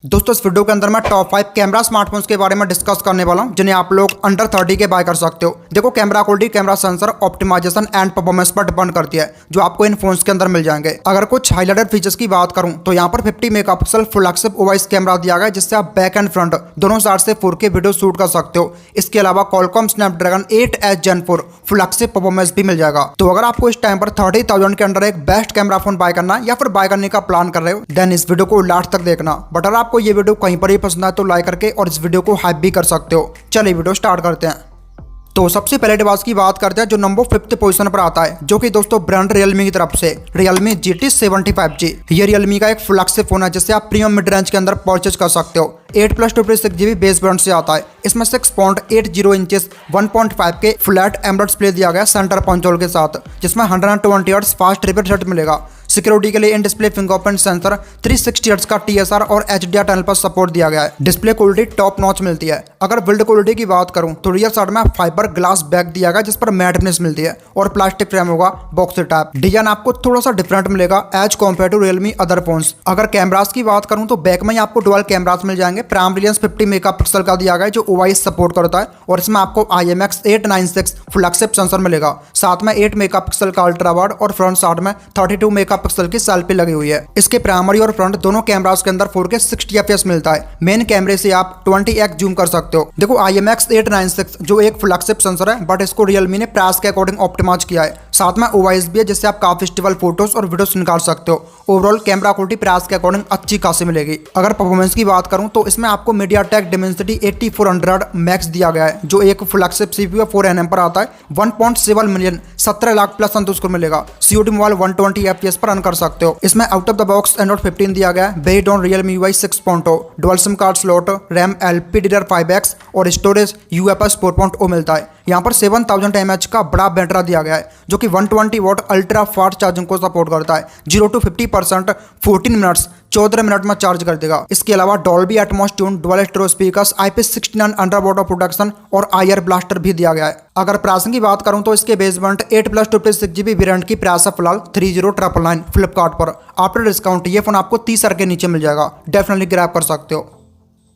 दोस्तों इस वीडियो के अंदर मैं टॉप 5 कैमरा स्मार्टफोन्स के बारे में डिस्कस करने वाला हूं जिन्हें आप लोग अंडर 30 के बाय कर सकते हो। देखो camera quality, camera sensor, optimisation and performance पर डिपेंड करती है जो आपको इन फोन्स के अंदर मिल जाएंगे। अगर कुछ हाईलाइटेड फीचर्स की बात करूं तो यहाँ पर 50 मेगापिक्सल फ्लैगशिप ओआईएस कैमरा दिया गया जिससे आप बैक एंड फ्रंट दोनों साइड से 4K वीडियो शूट कर सकते हो। इसके अलावा Qualcomm Snapdragon 8H Gen 4 flagship performance भी मिल जाएगा। तो अगर आपको इस टाइम पर 30,000 के अंदर एक बेस्ट कैमरा फोन बाय करना है या फिर बाय करने का प्लान कर रहे हो देन इस वीडियो को लास्ट तक देखना। बट अगर आपको ये वीडियो कहीं पर ही पसंद आए तो लाइक करके और इस वीडियो को हाइप भी कर सकते हो। चलिए वीडियो स्टार्ट करते हैं। तो सबसे पहले डिवाइस की बात करते हैं जो नंबर 5th पोजीशन पर आता है, जो कि दोस्तों ब्रांड Realme की तरफ से Realme GT 75G। ये Realme का एक फ्लैगशिप फोन है जिससे आप प्रीमियम मिड रेंज के अंदर परचेज कर सकते हो। 8+256GB बेस ब्रांड से आता है। इसमें 6.80 इंचेस 1.5 के फ्लैट एमोलेड डिस्प्ले दिया गया सेंटर कंसोल के साथ, जिसमें 120 हर्ट्ज फास्ट रिफ्रेश रेट मिलेगा। सिक्योरिटी के लिए in display fingerprint sensor, 360 hertz का TSR और HDR टनल पर सपोर्ट दिया गया है। डिस्प्ले क्वालिटी टॉप नॉच मिलती है। अगर बिल्ड क्वालिटी की बात करूं तो रियर साइड में फाइबर ग्लास बैक दिया गया जिस पर मैट फिनिश मिलती है और प्लास्टिक फ्रेम होगा बॉक्स टाइप। डिजाइन आपको थोड़ा सा डिफरेंट मिलेगा as compare to Realme other phones. अगर कैमरास की बात करूं तो बैक में ही आपको डुअल कैमरास मिल जाएंगे। प्राइमरी लेंस 50 मेगापिक्सल का दिया गया है जो ओआईएस सपोर्ट करता है और इसमें आपको IMX896 फ्लैगशिप सेंसर मिलेगा। साथ में 8 मेगापिक्सल का अल्ट्रा वाइड और फ्रंट साइड में 32 मेगापिक्सल की सेल्फी लगी हुई है। इसके प्राइमरी और फ्रंट दोनों कैमरास के अंदर 4K 60 FPS मिलता है। मेन कैमरे से आप 20x जूम कर सकते हो। देखो IMX896 जो एक फ्लैगशिप सेंसर है बट इसको Realme ने प्राइस के अकॉर्डिंग ऑप्टिमाइज किया है। साथ में ओआईएस भी है जिससे आप काफी स्टेबल फोटोज और वीडियोस निकाल सकते हो। ओवरऑल कैमरा क्वालिटी प्राइस के अकॉर्डिंग अच्छी खासी मिलेगी। अगर परफॉर्मेंस की बात करूं तो इसमें आपको MediaTek Dimensity 8400 मैक्स दिया गया है जो एक फ्लैगशिप CPU 4nm पर आता है। 1.7 मिलियन 17 लाख प्लस संतुष्ट को मिलेगा। COD मोबाइल 120 FPS पर रन कर सकते हो। इसमें out of the box Android 15 दिया गया है based on Realme UI 6.0। Dual SIM card slot, RAM LPDDR5X और स्टोरेज UFS 4.0 मिलता है। यहाँ पर 7000 mAh का बड़ा बैटरी दिया गया है जो कि 120 वॉट अल्ट्रा फास्ट चार्जिंग को सपोर्ट करता है। 0 to 50% 14 मिनट्स 14 मिनट में चार्ज कर देगा। इसके अलावा Dolby Atmos tune, dual stereo speakers, IP69 under water protection और IR ब्लास्टर भी दिया गया है। अगर प्राइसिंग की बात करूं तो इसके बेस वेरिएंट 8+256GB वेरिएंट की प्राइस है फिलहाल 30,999 फ्लिपकार्ट पर। आफ्टर डिस्काउंट ये फोन आपको 30,000 के नीचे मिल जाएगा। डेफिनेटली ग्रैब कर सकते हो।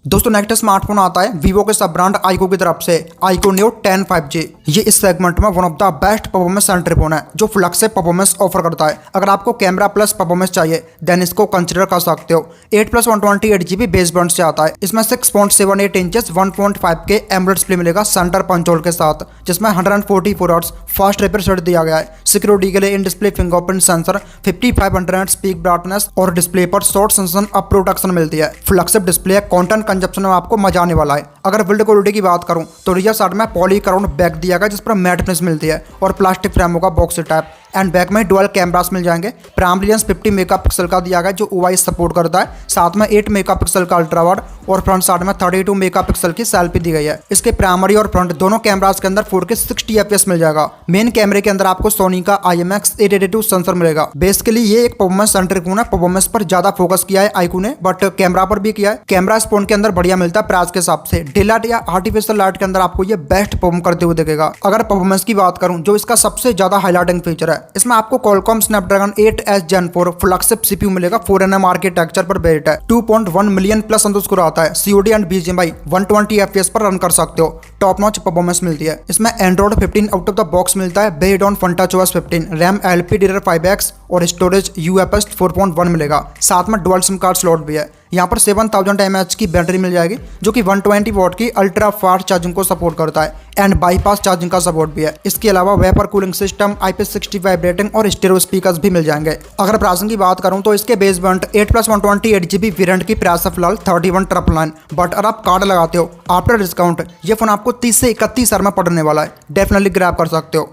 दोस्तों नेक्स्ट स्मार्टफोन आता है वीवो के सब ब्रांड आइको की तरफ से, आइको न्यू 10 5G। ये इस सेगमेंट में one of the best performance centre phone है जो फ्लैगशिप परफॉर्मेंस ऑफर करता है। अगर आपको कैमरा प्लस परफॉर्मेंस चाहिए देन इसको कंसीडर कर सकते हो। 8+128GB बेस ब्रांड से आता है। इसमें 6.78 इंचेस 1.5 के एमोलेड डिस्प्ले मिलेगा सेंटर कंसोल के साथ, जिसमें 144 हर्ट्ज फास्ट रिफ्रेश रेट दिया गया है। सिक्योरिटी के लिए in display fingerprint sensor, 5500 speak brightness और डिस्प्ले पर शॉर्ट सेंसन अप प्रोटेक्शन मिलती है। फ्लैगशिप डिस्प्ले कंटेंट कंजप्शन में आपको मजा आने वाला है। अगर बिल्ड क्वालिटी की बात करूं तो रियर साइड में पॉलीकार्बोन बैक दिया गया जिस पर मैट फिनिश मिलती है और प्लास्टिक फ्रेम होगा बॉक्स टाइप। एंड बैक में डुअल कैमरास मिल जाएंगे। प्राइमरी लेंस 50 मेगापिक्सल का दिया गया जो ओआईएस सपोर्ट करता है। साथ में 8 मेगापिक्सल का अल्ट्रा वाइड और फ्रंट साइड में 32 मेगापिक्सल की सेल्फी दी गई है। इसके प्राइमरी और फ्रंट दोनों कैमरास के अंदर 4K 60 FPS मिल जाएगा। मेन कैमरे के अंदर आपको सोनी का IMX882 सेंसर मिलेगा। बेसिकली ये एक परफॉर्मेंस सेंट्रिक फोन है। परफॉर्मेंस पर ज्यादा फोकस किया है आइको ने बट कैमरा पर भी किया है। कैमरा इस फोन के अंदर बढ़िया मिलता है प्राइस के हिसाब से। डे लाइट या आर्टिफिशियल लाइट के अंदर आपको ये बेस्ट परफॉर्म करते हुए दिखेगा। अगर परफॉर्मेंस की बात करूं जो इसका सबसे ज्यादा हाईलाइटिंग फीचर है, इसमें आपको Qualcomm Snapdragon 8H Gen 4 flagship CPU मिलेगा। 4nm आर्किटेक्चर पर बेस्ड है। 2.1 मिलियन प्लस संतुष्ट आता है। COD एंड BGMI 120 FPS पर रन कर सकते हो। टॉप नॉच परफॉर्मेंस मिलती है। इसमें Android 15 out of the box मिलता है based on FuntaOS 15। RAM LPDDR5X और स्टोरेज UFS 4.1 मिलेगा। साथ में डुअल सिम कार्ड स्लॉट भी है। यहाँ पर 7000 mAh की बैटरी मिल जाएगी जो कि 120 वॉट की अल्ट्रा फास्ट चार्जिंग को सपोर्ट करता है एंड बाईपास चार्जिंग का सपोर्ट भी है। इसके अलावा vapour cooling system, IP65 rating और स्टीरियो स्पीकर्स भी मिल जाएंगे। अगर प्राइसिंग की बात करूं तो इसके बेस वेरिएंट 8+128GB वेरिएंट की प्राइस है फिलहाल 31,999। बट अगर आप कार्ड लगाते हो आफ्टर डिस्काउंट ये फोन आपको 30 से 31,000 में पड़ने वाला है। डेफिनेटली ग्रैब कर सकते हो।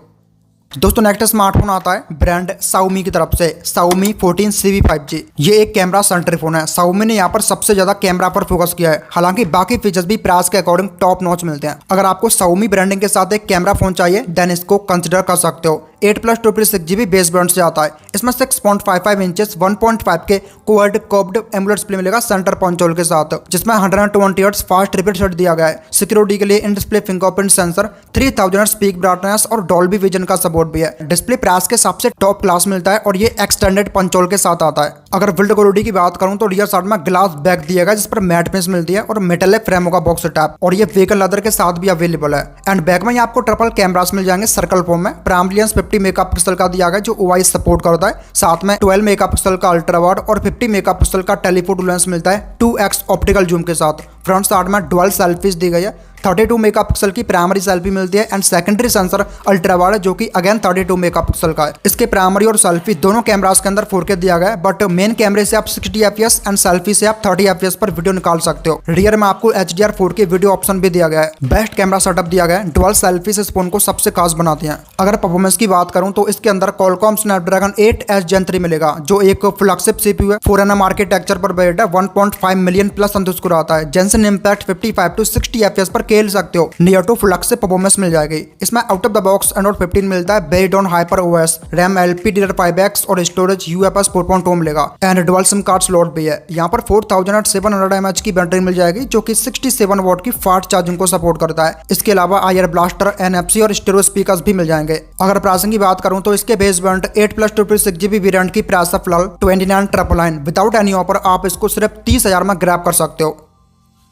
दोस्तों नेक्स्ट स्मार्टफोन आता है ब्रांड Xiaomi की तरफ से, Xiaomi 14CV 5G। ये एक कैमरा सेंट्रिक फोन है। Xiaomi ने यहाँ पर सबसे ज्यादा कैमरा पर फोकस किया है। हालांकि बाकी फीचर्स भी प्राइस के अकॉर्डिंग टॉप नॉच मिलते हैं। अगर आपको Xiaomi ब्रांडिंग के साथ एक कैमरा फोन चाहिए देन इसको कंसिडर कर सकते हो। 8+256GB बेस बैंड से आता है। इसमें 6.55 इंचेस 1.5 के क्वाड कर्व्ड एमुलेट डिस्प्ले मिलेगा सेंटर पंचोल के साथ, जिसमें 120 हर्ट्ज फास्ट रिफ्रेश रेट दिया गया है। सिक्योरिटी के लिए in display fingerprint sensor, 3000 hertz peak brightness और डॉल्बी विजन का सपोर्ट भी है। डिस्प्ले प्राइस के सबसे टॉप क्लास मिलता है और ये एक्सटेंडेड पंचोल के साथ आता है। अगर बिल्ड क्वालिटी की बात करूं तो रियर साइड में ग्लास बैक दिया गया जिस पर मैट फिनिश मिलती है और मेटालिक फ्रेम होगा बॉक्स टैप, और ये व्हीकल लेदर के साथ भी अवेलेबल है। एंड बैक में आपको ट्रिपल कैमरास मिल जाएंगे सर्कल फॉर्म में। प्राइमरी लेंस 50 मेगापिक्सल का दिया गया जो ओआईएस सपोर्ट करता है। साथ में 12 मेगापिक्सल का अल्ट्रा वाइड और 50 मेगापिक्सल का टेलीफोटो लेंस मिलता है 2x ऑप्टिकल जूम के साथ। फ्रंट साइड में डुअल सेल्फीज दी गई है। 32 मेगापिक्सल की प्राइमरी सेल्फी मिलती है and secondary sensor ultra wide है जो कि अगेन 32 मेगापिक्सल का है। इसके प्राइमरी और सेल्फी दोनों कैमरास के अंदर 4K दिया गया है, बट मेन कैमरे से आप 60 FPS एंड सेल्फी से आप 30 FPS पर वीडियो निकाल सकते हो। रियर में आपको HDR 4K वीडियो ऑप्शन भी दिया गया है। बेस्ट कैमरा सेटअप दिया गया है। डुअल सेल्फी से इस फोन को सबसे खास बनाते हैं। अगर परफॉर्मेंस की बात करूं तो इसके अंदर Qualcomm Snapdragon 8s Gen 3 मिलेगा जो एक फ्लैगशिप CPU है। 4nm आर्किटेक्चर पर बेस्ड है। 1.5 मिलियन प्लस अंतुस्कोर आता है। जेंसन इंपैक्ट 55 to 60 FPS पर खेल सकते हो। नियर टू फ्लैगशिप परफॉर्मेंस मिल जाएगी। इसमें out of the box Android 15 मिलता है based on hyper OS, RAM LPDDR5X और स्टोरेज UFS 4.2 मिलेगा and dual SIM card slot भी है। यहाँ पर 4700 mAh की बैटरी मिल जाएगी जो कि 67 वॉट की फास्ट चार्जिंग को सपोर्ट करता है। इसके अलावा आईआर ब्लास्टर, NFC और स्टीरियो स्पीकर्स भी मिल जाएंगे। अगर प्राइसिंग की बात करूं तो इसके बेस वेरिएंट 8+256GB वेरिएंट की प्राइस है फिलहाल 29,999। विदाउट एनी ऑफर आप इसको सिर्फ 30,000 में ग्रैब कर सकते हो।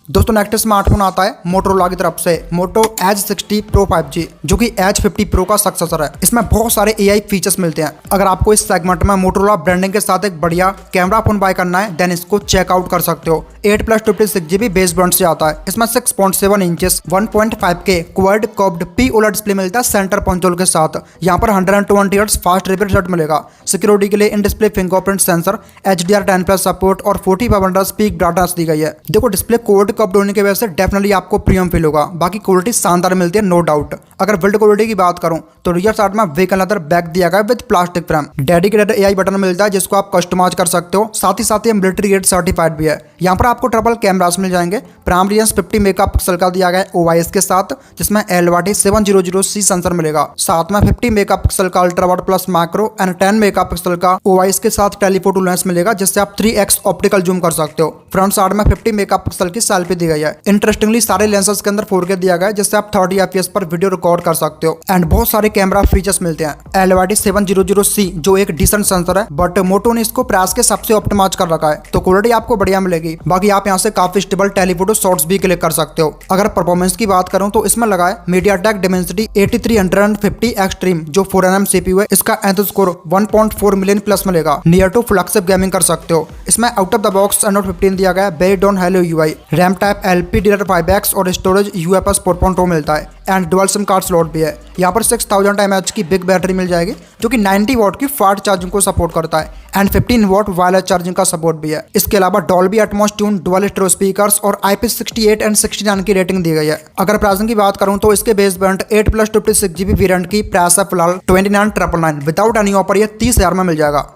दोस्तों नेक्स्ट स्मार्टफोन आता है मोटोरोला की तरफ से Moto Edge 60 Pro 5G जो कि Edge 50 Pro का सक्सेसर है। इसमें बहुत सारे AI फीचर्स मिलते हैं। अगर आपको इस सेगमेंट में मोटोरोला ब्रांडिंग के साथ एक बढ़िया कैमरा फोन बाय करना है देन इसको चेकआउट कर सकते हो। 8+256GB बेस बैंड से आता है। इसमें 6.7 इंचेस 1.5 के क्वाड कर्व्ड POLED डिस्प्ले मिलता है सेंटर पंचोल के साथ। यहाँ पर 120 हर्ट्ज फास्ट रिफ्रेश रेट मिलेगा। सिक्योरिटी के लिए in display fingerprint sensor, HDR10+ support और 4500 पीक ब्राइटनेस दी गई है। देखो डिस्प्ले कोड कप्ड होने की वजह से डेफिनेटली आपको प्रीमियम फील होगा। बाकी क्वालिटी शानदार मिलती है नो डाउट। अगर बिल्ड क्वालिटी की बात करूं तो रियर साइड में व्हीकल लेदर बैक दिया गया है with plastic frame. Dedicated AI button मिलता है जिसको आप कस्टमाइज कर सकते हो। साथ ही मिलिट्री ग्रेड सर्टिफाइड भी है। यहाँ पर आपको ट्रिपल कैमरास मिल जाएंगे। प्राइमरी लेंस 50 मेगापिक्सल का दिया गया है ओआईएस के साथ जिसमें LYT700C सेंसर मिलेगा। साथ में 50 मेगापिक्सल का ultra wide plus macro and 10 megapixel का ओआईएस के साथ टेलीफोटो लेंस मिलेगा जिससे आप 3x ऑप्टिकल जूम कर सकते हो। फ्रंट साइड में 50 मेगापिक्सल की सेल्फी दी गई है। इंटरेस्टिंगली सारे लेंसेज के अंदर 4K दिया गया है जिससे आप 30 FPS पर वीडियो रिकॉर्ड कर सकते हो एंड बहुत सारे कैमरा फीचर्स मिलते हैं। LYT700C जो एक डिसेंट सेंसर है बट मोटो ने इसको प्राइस के सबसे ऑप्टिमाइज कर रखा है तो क्वालिटी आपको बढ़िया मिलेगी। बाकी आप यहाँ से काफी स्टेबल टेलीफोटो शॉट्स भी क्लिक कर सकते हो। अगर परफॉर्मेंस की बात करूं तो इसमें लगा है MediaTek Dimensity 8350 Extreme जो 4nm CPU है। इसका अंतुस्कोर 1.4 मिलियन प्लस मिलेगा। नियर टू फ्लैगशिप गेमिंग कर सकते हो। इसमें out of the box Android 15 दिया गया है based on Helio UI, RAM type LPDDR5X और स्टोरेज UFS 4.2 मिलता है and dual SIM card slot भी है। यहाँ पर 6000 mAh की बिग बैटरी मिल जाएगी जो कि 90 वॉट की फास्ट चार्जिंग को सपोर्ट करता है एंड 15 वॉट वायरलेस चार्जिंग का सपोर्ट भी है। इसके अलावा Dolby Atmos tune, dual stereo speakers और IP68 एंड 69 की रेटिंग दी गई है। अगर प्राइसिंग की बात करूं तो इसके बेस वेरिएंट 8+256GB वेरिएंट की प्राइस है फिलहाल 29,999। विदाउट एनी ऑफर ये 30,000 में मिल जाएगा।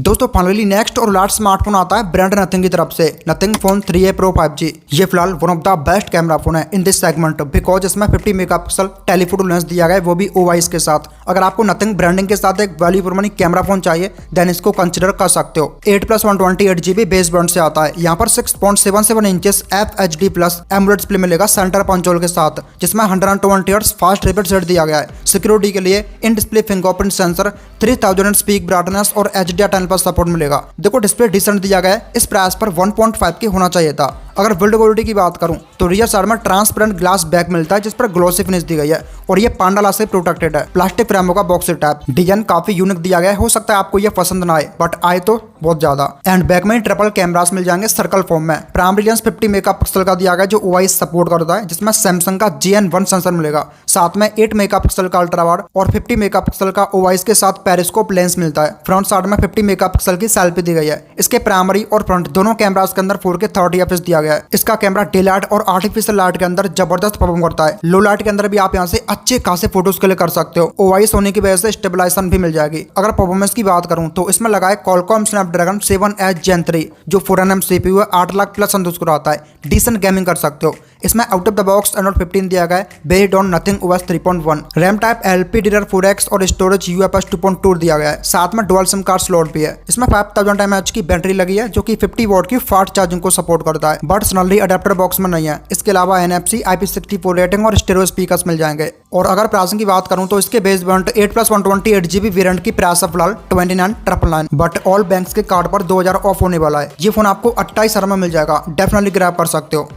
दोस्तों फाइनली नेक्स्ट और लास्ट स्मार्टफोन आता है ब्रांड नथिंग की तरफ से nothing phone 3A Pro 5G। ये फिलहाल one of the best camera phone है इन दिस सेगमेंट बिकॉज इसमें 50 मेगापिक्सल टेलीफोटो लेंस दिया गया है वो भी ओआईएस के साथ। अगर आपको नथिंग ब्रांडिंग के साथ एक value for money camera phone चाहिए देन इसको कंसिडर कर सकते हो। 8+128GB बेस बैंड से आता है। यहाँ पर 6.77 इंचेस FHD+ एमुलेट डिस्प्ले मिलेगा सेंटर पंचोल के साथ जिसमें 120 हर्ट्ज फास्ट रिफ्रेश रेट दिया गया है। सिक्योरिटी के लिए in display fingerprint sensor, 3000 hertz peak brightness और HDR10+ सपोर्ट मिलेगा। देखो डिस्प्ले डिसेंट दिया गया है। इस प्राइस पर 1.5 के होना चाहिए था। अगर बिल्ड क्वालिटी की बात करूं तो रियर साइड में ट्रांसपेरेंट ग्लास बैक मिलता है जिस पर ग्लोसी फिनिश दी गई है और ये पांडाला से प्रोटेक्टेड है। प्लास्टिक फ्रेम होगा बॉक्स टाइप। डिजाइन काफी यूनिक दिया गया है। हो सकता है आपको ये पसंद ना आए बट आए तो बहुत ज्यादा। एंड बैक में ट्रिपल कैमरास मिल जाएंगे सर्कल फॉर्म में। प्राइमरी लेंस 50 मेगापिक्सल का दिया गया जो ओआईएस सपोर्ट करता है जिसमें सैमसंग का GN1 सेंसर मिलेगा। साथ में 8 मेगापिक्सल का अल्ट्रा वाइड और 50 मेगापिक्सल का ओआईएस के साथ पेरिस्कोप लेंस मिलता है। फ्रंट साइड में 50 मेगापिक्सल की सेल्फी दी गई है। इसके प्राइमरी और फ्रंट दोनों कैमरास के अंदर 4K 30 FPS दिया गया है। इसका कैमरा डे लाइट और आर्टिफिशियल लाइट के अंदर जबरदस्त परफॉर्म करता है। लो लाइट के अंदर भी आप यहाँ से अच्छे खासे फोटोज क्लिक कर सकते हो। ओआईएस होने की वजह से स्टेबलाइजेशन भी मिल जाएगी। अगर परफॉर्मेंस की बात करूं तो इसमें लगा है Qualcomm Snapdragon 7H Gen 3 जो 4nm CPU है, 8 लाख प्लस संतुष्ट कराता है। डिसेंट गेमिंग कर सकते हो। इसमें out of the box Android 15 दिया गया है based on nothing OS 3.1। RAM type LPDDR4X और स्टोरेज UFS 2.2 दिया गया है। साथ में डुअल सिम कार्ड स्लॉट भी है। इसमें 5000 mAh की बैटरी लगी है जो कि 50 वॉट की फास्ट चार्जिंग को सपोर्ट करता है, बट सनली अडेप्टर बॉक्स में नहीं है। इसके अलावा NFC IP64 रेटिंग और स्टीरियो स्पीकर्स मिल जाएंगे। और अगर प्राइसिंग की बात करूं तो इसके बेस वेरिएंट 8+128GB वेरिएंट की प्राइस है फिलहाल 29,999, बट ऑल बैंक्स के कार्ड पर 2000 ऑफ होने वाला है। ये फोन आपको 28,000 में मिल जाएगा, डेफिनेटली ग्रैब कर सकते हो।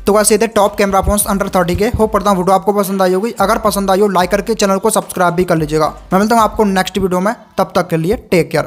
तो वैसे थे टॉप कैमरा फोन्स अंडर 30 के। होप करता हूँ वीडियो आपको पसंद आई होगी। अगर पसंद आई हो लाइक करके चैनल को सब्सक्राइब भी कर लीजिएगा। मैं मिलता हूँ आपको नेक्स्ट वीडियो में, तब तक के लिए टेक केयर।